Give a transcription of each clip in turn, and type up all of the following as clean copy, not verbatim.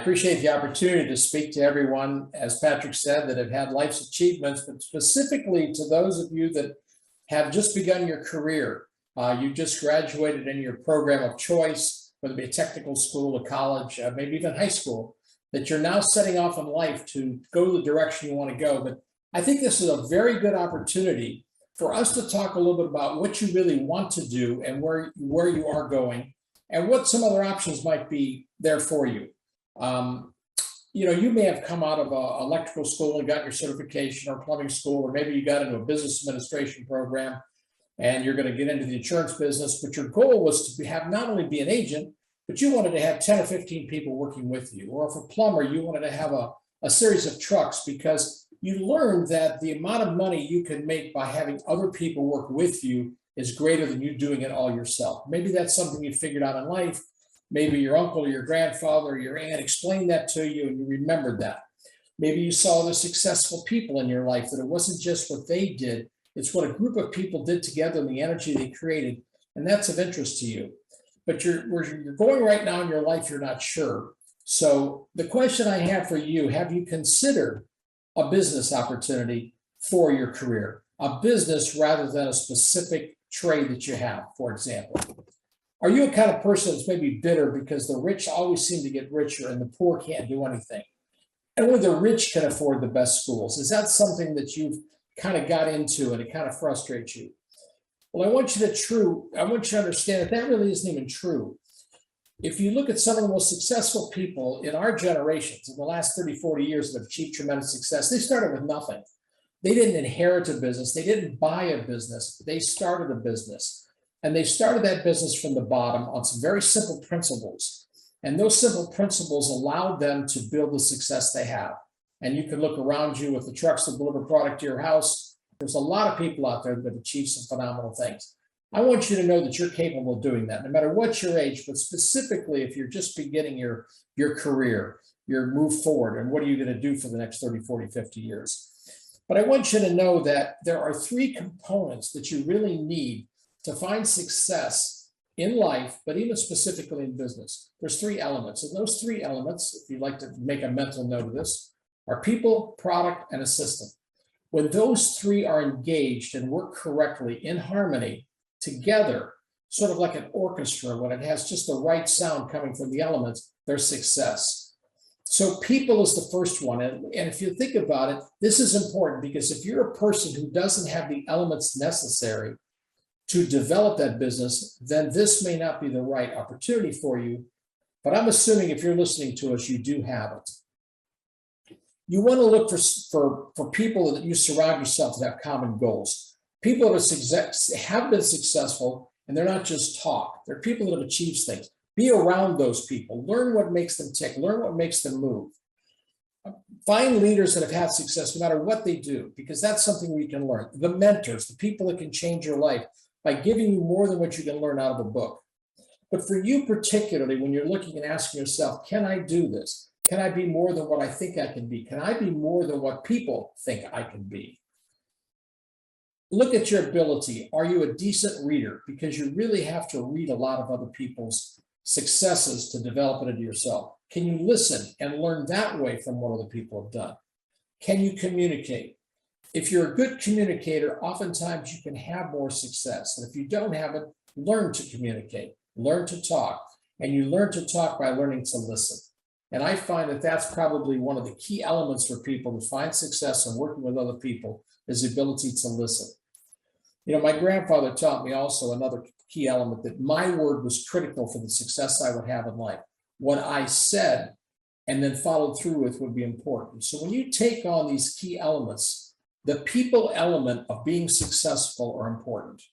appreciate the opportunity to speak to everyone, as Patrick said, that have had life's achievements, but specifically to those of you that have just begun your career. You just graduated in your program of choice, whether it be a technical school, a college, maybe even high school, that you're now setting off in life to go the direction you want to go. But I think this is a very good opportunity for us to talk a little bit about what you really want to do and where you are going and what some other options might be there for you. You may have come out of an electrical school and got your certification, or plumbing school, or maybe you got into a business administration program and you're going to get into the insurance business, but your goal was to have not only be an agent, but you wanted to have 10 or 15 people working with you. Or if a plumber, you wanted to have a series of trucks, because you learned that the amount of money you can make by having other people work with you is greater than you doing it all yourself. Maybe that's something you figured out in life. Maybe your uncle or your grandfather or your aunt explained that to you and you remembered that. Maybe you saw the successful people in your life, that it wasn't just what they did, it's what a group of people did together and the energy they created, and that's of interest to you. But where you're going right now in your life, you're not sure. So the question I have for you, have you considered a business opportunity for your career? A business rather than a specific trade that you have, for example. Are you a kind of person that's maybe bitter because the rich always seem to get richer and the poor can't do anything? And only the rich can afford the best schools. Is that something that you've kind of got into and it kind of frustrates you? Well, I want you to understand that really isn't even true. If you look at some of the most successful people in our generations, in the last 30, 40 years that have achieved tremendous success, they started with nothing. They didn't inherit a business. They didn't buy a business. They started a business. And they started that business from the bottom on some very simple principles. And those simple principles allowed them to build the success they have. And you can look around you with the trucks that deliver product to your house. There's a lot of people out there that have achieved some phenomenal things. I want you to know that you're capable of doing that, no matter what your age, but specifically if you're just beginning your career, your move forward, and what are you going to do for the next 30, 40, 50 years. But I want you to know that there are three components that you really need to find success in life, but even specifically in business. There's three elements, and those three elements, if you'd like to make a mental note of this, are people, product, and a system. When those three are engaged and work correctly in harmony together, sort of like an orchestra, when it has just the right sound coming from the elements, there's success. So people is the first one. And if you think about it, this is important, because if you're a person who doesn't have the elements necessary to develop that business, then this may not be the right opportunity for you. But I'm assuming if you're listening to us, you do have it. You want to look for people that you surround yourself that have common goals. People that have been successful, and they're not just talk. They're people that have achieved things. Be around those people. Learn what makes them tick. Learn what makes them move. Find leaders that have had success no matter what they do, because that's something we can learn. The mentors, the people that can change your life by giving you more than what you can learn out of a book. But for you particularly, when you're looking and asking yourself, can I do this? Can I be more than what I think I can be? Can I be more than what people think I can be? Look at your ability. Are you a decent reader? Because you really have to read a lot of other people's successes to develop it into yourself. Can you listen and learn that way from what other people have done? Can you communicate? If you're a good communicator, oftentimes you can have more success. And if you don't have it, learn to communicate, learn to talk. And you learn to talk by learning to listen. And I find that that's probably one of the key elements for people to find success in working with other people, is the ability to listen. My grandfather taught me also another key element, that my word was critical for the success I would have in life. What I said and then followed through with would be important. So when you take on these key elements, the people element of being successful are important.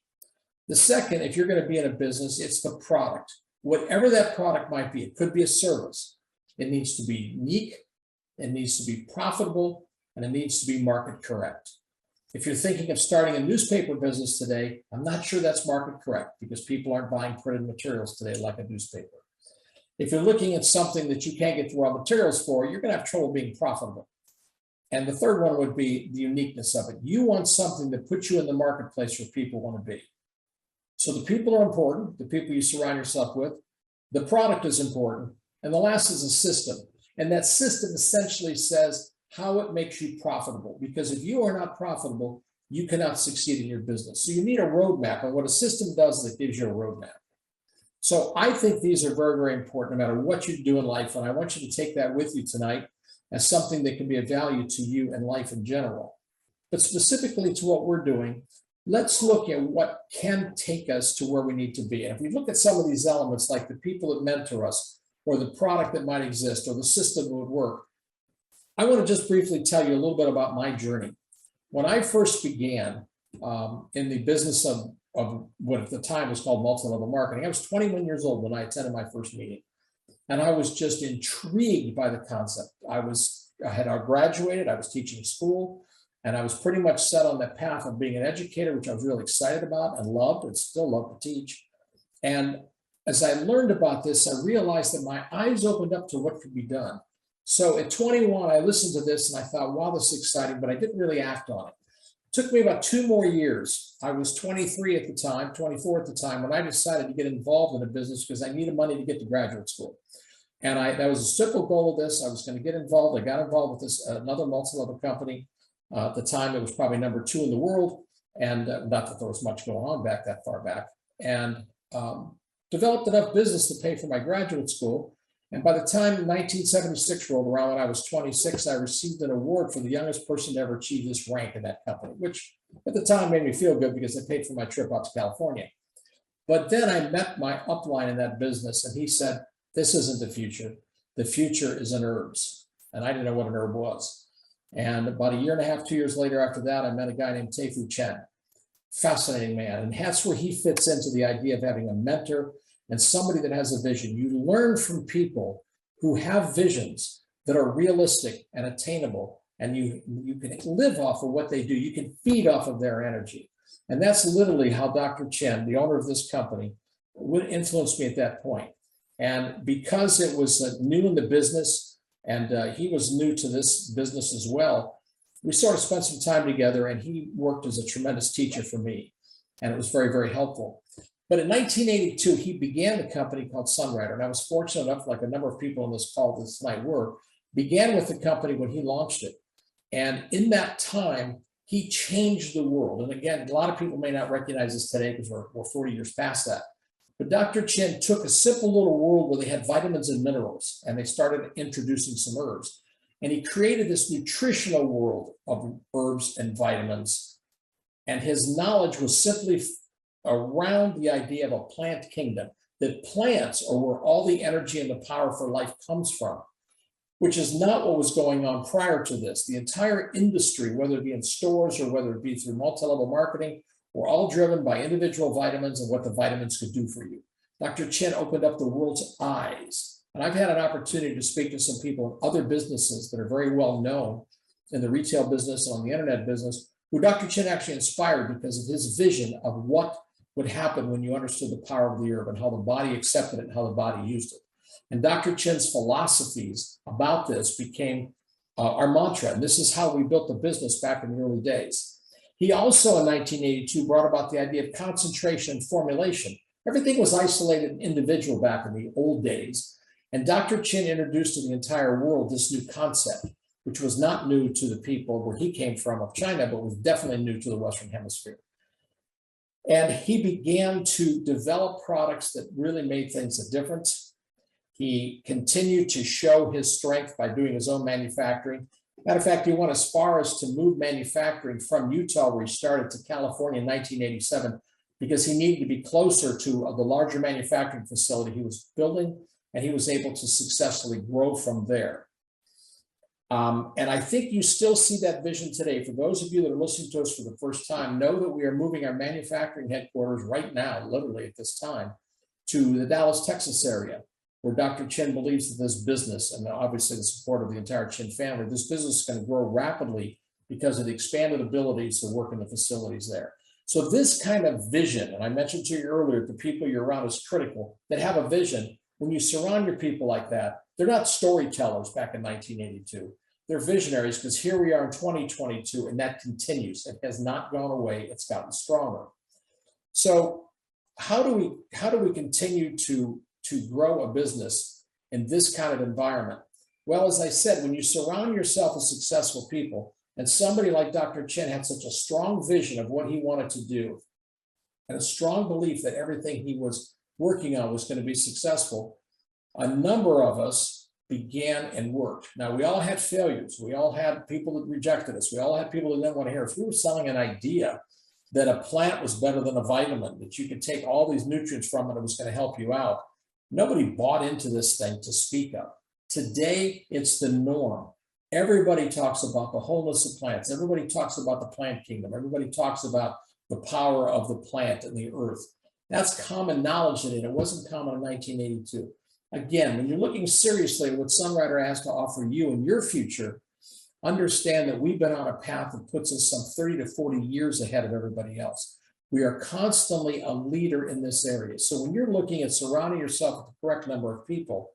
The second, if you're going to be in a business, it's the product. Whatever that product might be, it could be a service. It needs to be unique, it needs to be profitable, and it needs to be market correct. If you're thinking of starting a newspaper business today, I'm not sure that's market correct, because people aren't buying printed materials today like a newspaper. If you're looking at something that you can't get the raw materials for, you're going to have trouble being profitable. And the third one would be the uniqueness of it. You want something that puts you in the marketplace where people want to be. So the people are important, the people you surround yourself with. The product is important. And the last is a system. And that system essentially says how it makes you profitable, because if you are not profitable, you cannot succeed in your business. So you need a roadmap, and what a system does is it gives you a roadmap. So I think these are very, very important no matter what you do in life. And I want you to take that with you tonight as something that can be of value to you and life in general. But specifically to what we're doing, let's look at what can take us to where we need to be. And if we look at some of these elements, like the people that mentor us, or the product that might exist, or the system that would work, I want to just briefly tell you a little bit about my journey. When I first began in the business of what at the time was called multi-level marketing, I was 21 years old when I attended my first meeting. And I was just intrigued by the concept. I had graduated, I was teaching school, and I was pretty much set on that path of being an educator, which I was really excited about and loved, and still love to teach. And as I learned about this, I realized that my eyes opened up to what could be done. So at 21, I listened to this and I thought, wow, this is exciting, but I didn't really act on it. It took me about 2 more years. I was 23 at the time, 24 at the time, when I decided to get involved in a business because I needed money to get to graduate school. And that was a simple goal of this. I was going to get involved. I got involved with this, another multi-level company. At the time, it was probably number 2 in the world. And not that there was much going on that far back. And developed enough business to pay for my graduate school. And by the time 1976 rolled around, when I was 26, I received an award for the youngest person to ever achieve this rank in that company, which at the time made me feel good because they paid for my trip out to California. But then I met my upline in that business, and he said, this isn't the future. The future is in herbs. And I didn't know what an herb was. And about 1.5 years, 2 years later after that, I met a guy named Tei-Fu Chen. Fascinating man. And that's where he fits into the idea of having a mentor and somebody that has a vision. You learn from people who have visions that are realistic and attainable, and you can live off of what they do. You can feed off of their energy. And that's literally how Dr. Chen, the owner of this company, would influence me at that point. And because it was new in the business, and he was new to this business as well, we sort of spent some time together, and he worked as a tremendous teacher for me. And it was very, very helpful. But in 1982, he began a company called Sunrider. And I was fortunate enough, like a number of people on this call this night were, began with the company when he launched it. And in that time, he changed the world. And again, a lot of people may not recognize this today because we're 40 years past that. But Dr. Chen took a simple little world where they had vitamins and minerals, and they started introducing some herbs. And he created this nutritional world of herbs and vitamins. And his knowledge was simply around the idea of a plant kingdom, that plants are where all the energy and the power for life comes from, which is not what was going on prior to this. The entire industry, whether it be in stores or whether it be through multi-level marketing, were all driven by individual vitamins and what the vitamins could do for you. Dr. Chen opened up the world's eyes. And I've had an opportunity to speak to some people in other businesses that are very well known in the retail business and on the internet business, who Dr. Chen actually inspired because of his vision of what would happen when you understood the power of the herb and how the body accepted it and how the body used it. And Dr. Chen's philosophies about this became our mantra. And this is how we built the business back in the early days. He also in 1982 brought about the idea of concentration and formulation. Everything was isolated and individual back in the old days. And Dr. Chen introduced to the entire world this new concept, which was not new to the people where he came from of China, but was definitely new to the Western Hemisphere. And he began to develop products that really made things a difference. He continued to show his strength by doing his own manufacturing. Matter of fact, he went as far as to move manufacturing from Utah, where he started, to California in 1987, because he needed to be closer to the larger manufacturing facility he was building, and he was able to successfully grow from there. And I think you still see that vision today. For those of you that are listening to us for the first time, know that we are moving our manufacturing headquarters right now, literally at this time, to the Dallas, Texas area, where Dr. Chen believes that this business, and obviously the support of the entire Chen family, this business is going to grow rapidly because of the expanded abilities to work in the facilities there. So this kind of vision, and I mentioned to you earlier, the people you're around is critical, that have a vision. When you surround your people like that, they're not storytellers back in 1982. They're visionaries, because here we are in 2022, and that continues. It has not gone away. It's gotten stronger. So how do we continue to grow a business in this kind of environment? Well, as I said, when you surround yourself with successful people, and somebody like Dr. Chen had such a strong vision of what he wanted to do, and a strong belief that everything he was working on was going to be successful, a number of us began and worked. Now, we all had failures. We all had people that rejected us. We all had people that didn't want to hear. If we were selling an idea that a plant was better than a vitamin, that you could take all these nutrients from and it was going to help you out, nobody bought into this thing to speak of. Today, it's the norm. Everybody talks about the wholeness of plants. Everybody talks about the plant kingdom. Everybody talks about the power of the plant and the earth. That's common knowledge today. It wasn't common in 1982. Again, when you're looking seriously at what Sunrider has to offer you in your future, understand that we've been on a path that puts us some 30 to 40 years ahead of everybody else. We are constantly a leader in this area. So when you're looking at surrounding yourself with the correct number of people,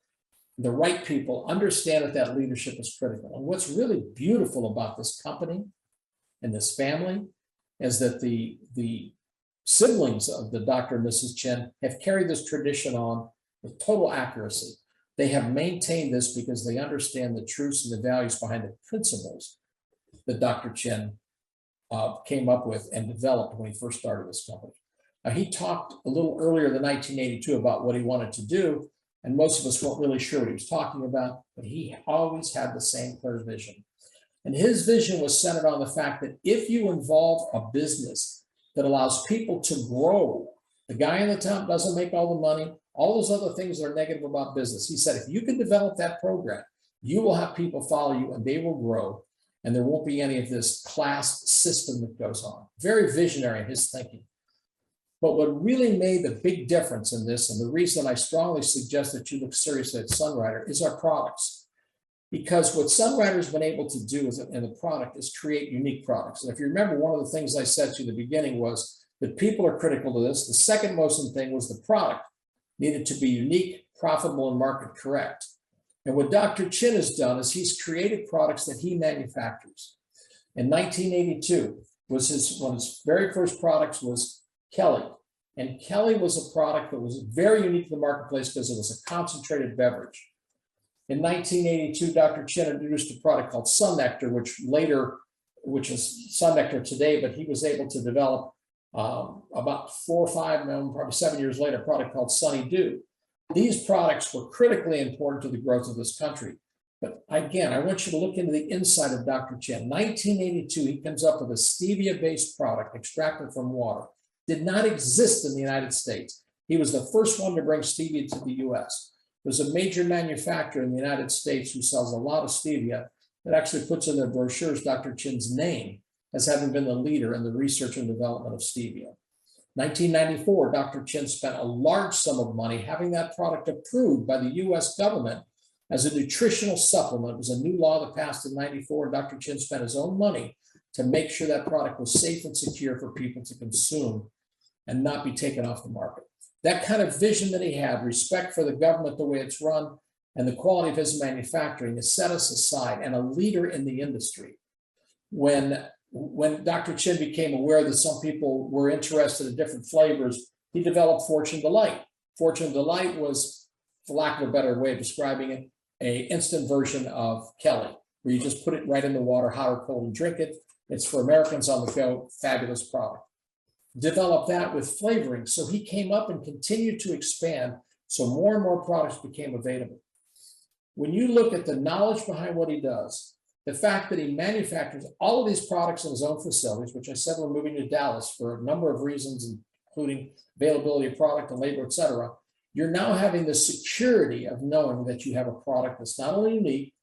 the right people, understand that that leadership is critical. And what's really beautiful about this company and this family is that the siblings of the Dr. and Mrs. Chen have carried this tradition on with total accuracy. They have maintained this because they understand the truths and the values behind the principles that Dr. Chen came up with and developed when he first started this company. Now, he talked a little earlier than 1982 about what he wanted to do, and most of us weren't really sure what he was talking about, but he always had the same clear vision. And his vision was centered on the fact that if you involve a business that allows people to grow, the guy in the top doesn't make all the money, all those other things that are negative about business. He said, if you can develop that program, you will have people follow you and they will grow, and there won't be any of this class system that goes on. Very visionary in his thinking. But what really made the big difference in this, and the reason I strongly suggest that you look seriously at Sunrider, is our products. Because what Sunrider's been able to do in the product is create unique products. And if you remember, one of the things I said to you in the beginning was that people are critical to this. The second most important thing was the product needed to be unique, profitable, and market correct. And what Dr. Chen has done is he's created products that he manufactures. In 1982, one of his very first products was Kelly. And Kelly was a product that was very unique to the marketplace because it was a concentrated beverage. In 1982, Dr. Chen introduced a product called Sun Nectar, which is Sun Nectar today, but he was able to develop about 4 or 5, probably 7 years later, a product called Sunny Dew. These products were critically important to the growth of this country. But again, I want you to look into the inside of Dr. Chen. 1982, he comes up with a stevia-based product extracted from water. Did not exist in the United States. He was the first one to bring stevia to the US. There's a major manufacturer in the United States who sells a lot of stevia that actually puts in their brochures Dr. Chen's name as having been the leader in the research and development of stevia. 1994, Dr. Chen spent a large sum of money having that product approved by the US government as a nutritional supplement. It was a new law that passed in 94. Dr. Chen spent his own money to make sure that product was safe and secure for people to consume and not be taken off the market. That kind of vision that he had, respect for the government, the way it's run, and the quality of his manufacturing has set us aside and a leader in the industry. When Dr. Chen became aware that some people were interested in different flavors, he developed Fortune Delight. Fortune Delight was, for lack of a better way of describing it, an instant version of Kelly, where you just put it right in the water, hot or cold, and drink it. It's for Americans on the go, fabulous product. Developed that with flavoring. So he came up and continued to expand, so more and more products became available. When you look at the knowledge behind what he does, the fact that he manufactures all of these products in his own facilities, which I said we're moving to Dallas for a number of reasons, including availability of product and labor, et cetera, you're now having the security of knowing that you have a product that's not only unique,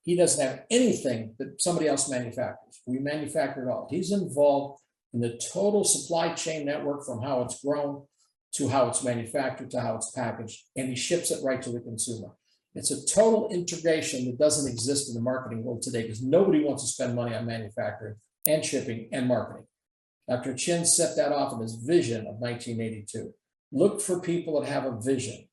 he doesn't have anything that somebody else manufactures. We manufacture it all. He's involved in the total supply chain network, from how it's grown to how it's manufactured to how it's packaged, and he ships it right to the consumer. It's a total integration that doesn't exist in the marketing world today because nobody wants to spend money on manufacturing and shipping and marketing. Dr. Chen set that off in his vision of 1982. Look for people that have a vision.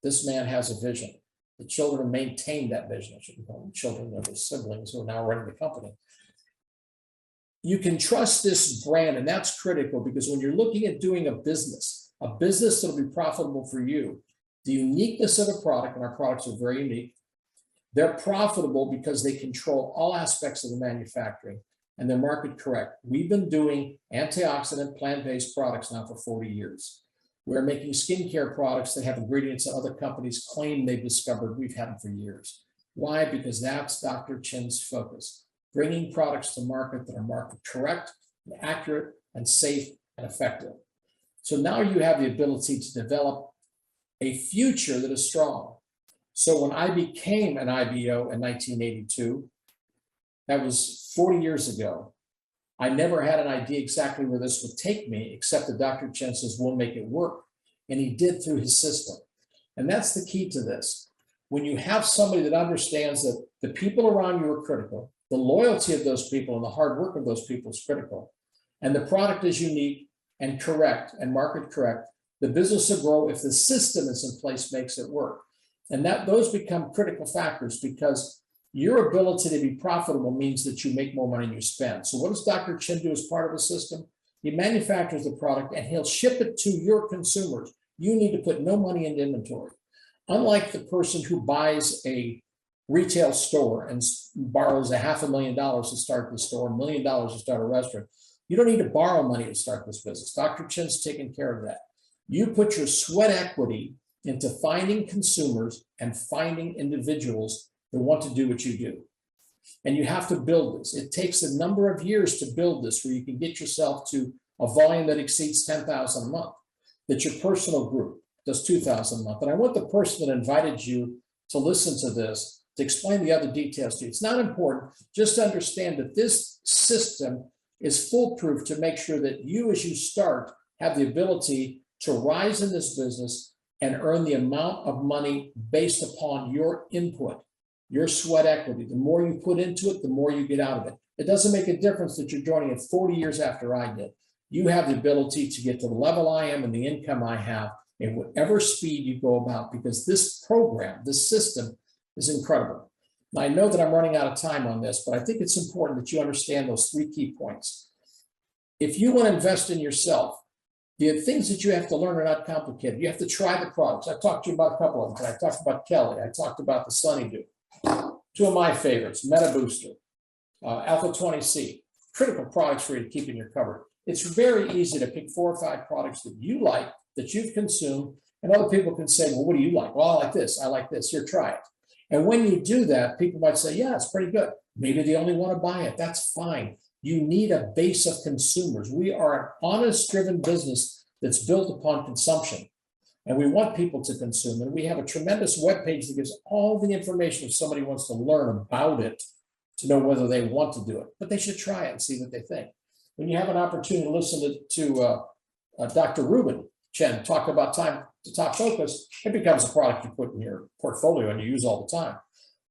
This man has a vision. The children maintain that vision. I shouldn't call them children, they're his siblings who are now running the company. You can trust this brand, and that's critical because when you're looking at doing a business that'll be profitable for you, the uniqueness of a product, and our products are very unique, They're profitable because they control all aspects of the manufacturing and they're market correct. We've been doing antioxidant plant-based products now for 40 years. We're making skincare products that have ingredients that other companies claim they've discovered. We've had them for years. Why? Because that's Dr. Chin's focus, bringing products to market that are market correct, and accurate, and safe and effective. So now you have the ability to develop a future that is strong. So when I became an IBO in 1982, that was 40 years ago, I never had an idea exactly where this would take me, except that Dr. Chin says, we'll make it work. And he did through his system. And that's the key to this. When you have somebody that understands that the people around you are critical, the loyalty of those people and the hard work of those people is critical, and the product is unique and correct and market correct, the business will grow if the system is in place, makes it work. And that those become critical factors, because your ability to be profitable means that you make more money than you spend. So what does Dr. Chin do as part of the system? He manufactures the product and he'll ship it to your consumers. You need to put no money into inventory. Unlike the person who buys a retail store and borrows $500,000 to start the store, $1 million to start a restaurant, you don't need to borrow money to start this business. Dr. Chin's taking care of that. You put your sweat equity into finding consumers and finding individuals that want to do what you do. And you have to build this. It takes a number of years to build this, where you can get yourself to a volume that exceeds 10,000 a month, that your personal group does 2,000 a month. And I want the person that invited you to listen to this to explain the other details to you. It's not important, just to understand that this system is foolproof to make sure that you, as you start, have the ability to rise in this business and earn the amount of money based upon your input, your sweat equity. The more you put into it, the more you get out of it. It doesn't make a difference that you're joining it 40 years after I did. You have the ability to get to the level I am and the income I have in whatever speed you go about, because this program, this system is incredible. Now, I know that I'm running out of time on this, but I think it's important that you understand those 3 key points. If you want to invest in yourself, the things that you have to learn are not complicated. You have to try the products. I talked to you about a couple of them. I talked about Kelly. I talked about the Sunrider. 2 of my favorites, Meta Booster, Alpha 20C, critical products for you to keep in your cupboard. It's very easy to pick 4 or 5 products that you like, that you've consumed, and other people can say, well, what do you like? Well, I like this. I like this. Here, try it. And when you do that, people might say, yeah, it's pretty good. Maybe they only want to buy it. That's fine. You need a base of consumers. We are an honest-driven business that's built upon consumption. And we want people to consume. And we have a tremendous webpage that gives all the information if somebody wants to learn about it, to know whether they want to do it. But they should try it and see what they think. When you have an opportunity to listen to Dr. Ruben Chen talk about time to top focus, it becomes a product you put in your portfolio and you use all the time.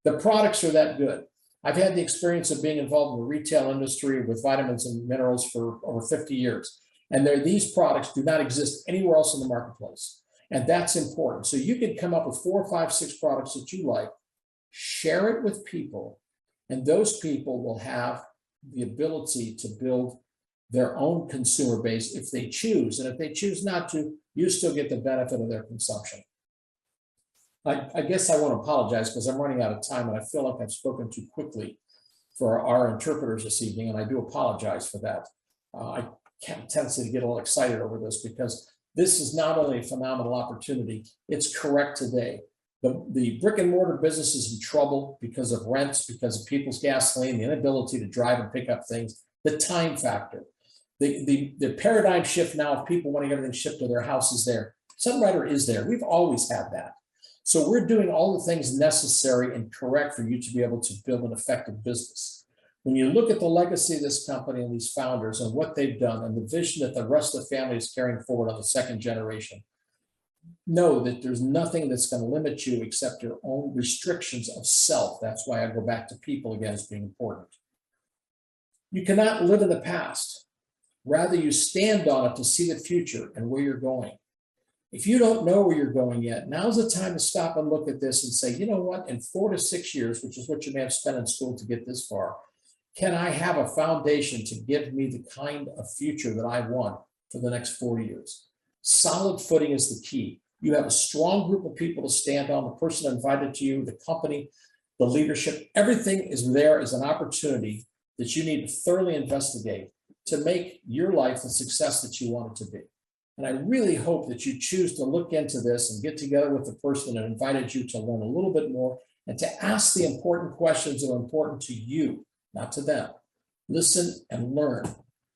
The products are that good. I've had the experience of being involved in the retail industry with vitamins and minerals for over 50 years. And these products do not exist anywhere else in the marketplace. And that's important. So you can come up with 4, 5, 6 products that you like, share it with people, and those people will have the ability to build their own consumer base if they choose. And if they choose not to, you still get the benefit of their consumption. I guess I want to apologize because I'm running out of time and I feel like I've spoken too quickly for our interpreters this evening, and I do apologize for that. I have a tendency to get a little excited over this because this is not only a phenomenal opportunity, it's correct today. The brick and mortar business is in trouble because of rents, because of people's gasoline, the inability to drive and pick up things, the time factor. The paradigm shift now of people wanting everything shipped to their house is there. Sunrider is there. We've always had that. So we're doing all the things necessary and correct for you to be able to build an effective business. When you look at the legacy of this company and these founders and what they've done and the vision that the rest of the family is carrying forward on the 2nd generation, know that there's nothing that's going to limit you except your own restrictions of self. That's why I go back to people again as being important. You cannot live in the past. Rather, you stand on it to see the future and where you're going. If you don't know where you're going yet, now's the time to stop and look at this and say, you know what, in 4 to 6 years, which is what you may have spent in school to get this far, can I have a foundation to give me the kind of future that I want for the next 4 years? Solid footing is the key. You have a strong group of people to stand on, the person invited to you, the company, the leadership, everything is there as an opportunity that you need to thoroughly investigate to make your life the success that you want it to be. And I really hope that you choose to look into this and get together with the person that invited you to learn a little bit more and to ask the important questions that are important to you, not to them. Listen and learn.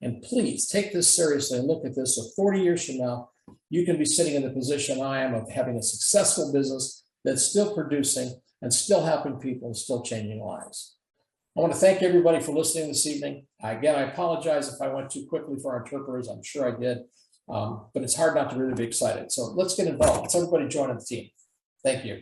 And please take this seriously and look at this. So 40 years from now, you can be sitting in the position I am of having a successful business that's still producing and still helping people and still changing lives. I want to thank everybody for listening this evening. Again, I apologize if I went too quickly for our interpreters. I'm sure I did, but it's hard not to really be excited. So let's get involved. Let's everybody join the team. Thank you.